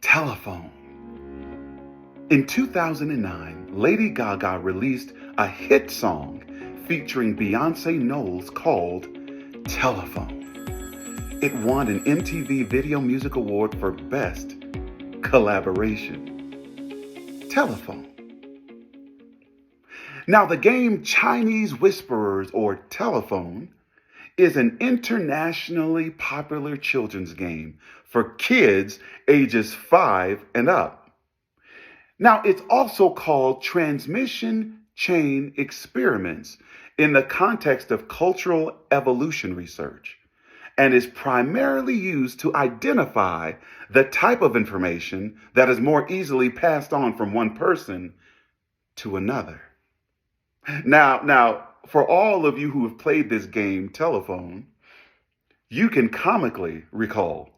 Telephone. In 2009, Lady Gaga released a hit song featuring Beyonce Knowles called Telephone. It won an MTV Video Music Award for Best Collaboration. Telephone. Now, the game Chinese Whisperers or Telephone is an internationally popular children's game for kids ages 5 and up. Now, it's also called transmission chain experiments in the context of cultural evolution research and is primarily used to identify the type of information that is more easily passed on from one person to another. Now, for all of you who have played this game, Telephone, you can comically recall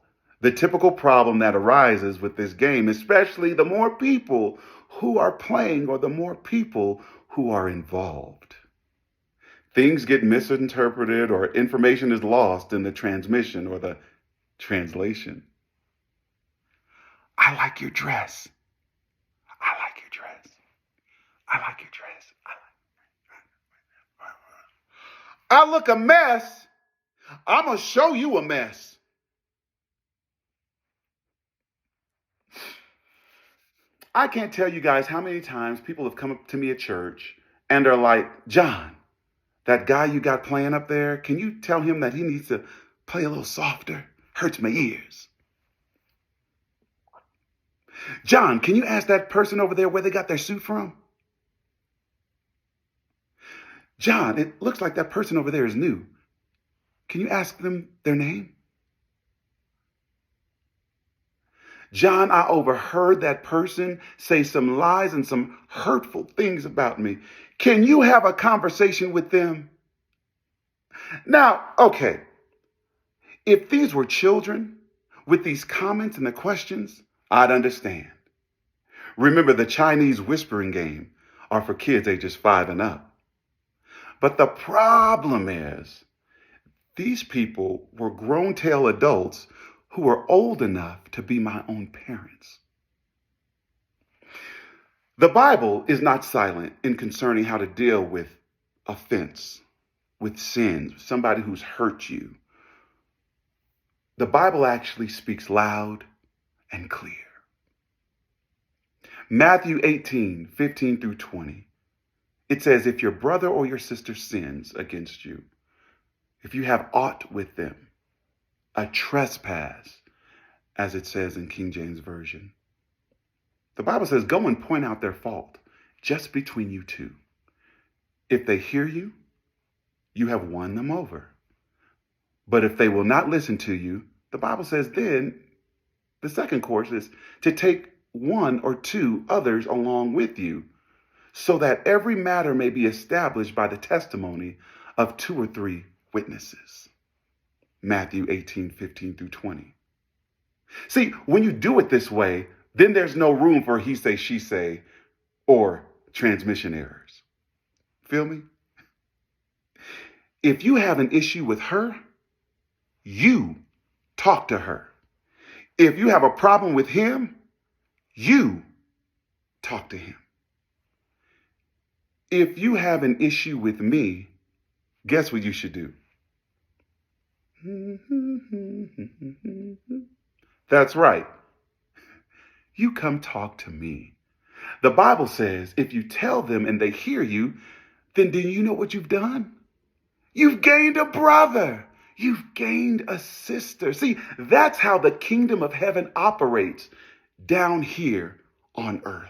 the typical problem that arises with this game, especially the more people who are playing or the more people who are involved. Things get misinterpreted or information is lost in the transmission or the translation. I like your dress. I like your dress. I like your dress. I look a mess. I'm going to show you a mess. I can't tell you guys how many times people have come up to me at church and are like, John, that guy you got playing up there, can you tell him that he needs to play a little softer? Hurts my ears. John, can you ask that person over there where they got their suit from? John, it looks like that person over there is new. Can you ask them their name? John, I overheard that person say some lies and some hurtful things about me. Can you have a conversation with them? Now, okay, if these were children with these comments and the questions, I'd understand. Remember, the Chinese whispering game are for kids ages 5 and up. But the problem is, these people were grown-tail adults who were old enough to be my own parents. The Bible is not silent in concerning how to deal with offense, with sins, somebody who's hurt you. The Bible actually speaks loud and clear. Matthew 18:15 through 20. It says, if your brother or your sister sins against you, if you have aught with them, a trespass, as it says in King James Version, the Bible says, go and point out their fault just between you two. If they hear you, you have won them over. But if they will not listen to you, the Bible says then the second course is to take one or two others along with you, so that every matter may be established by the testimony of 2 or 3 witnesses. Matthew 18:15 through 20. See, when you do it this way, then there's no room for he say, she say, or transmission errors. Feel me? If you have an issue with her, you talk to her. If you have a problem with him, you talk to him. If you have an issue with me, guess what you should do? That's right. You come talk to me. The Bible says if you tell them and they hear you, then do you know what you've done? You've gained a brother. You've gained a sister. See, that's how the kingdom of heaven operates down here on earth.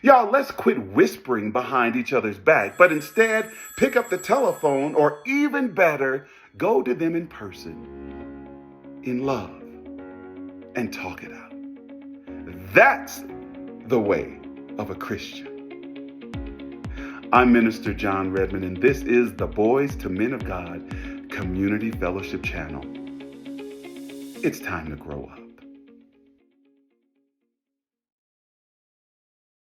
Y'all, let's quit whispering behind each other's back, but instead pick up the telephone, or even better, go to them in person, in love, and talk it out. That's the way of a Christian. I'm Minister John Redmon, and this is the Boys to Men of God Community Fellowship Channel. It's time to grow up.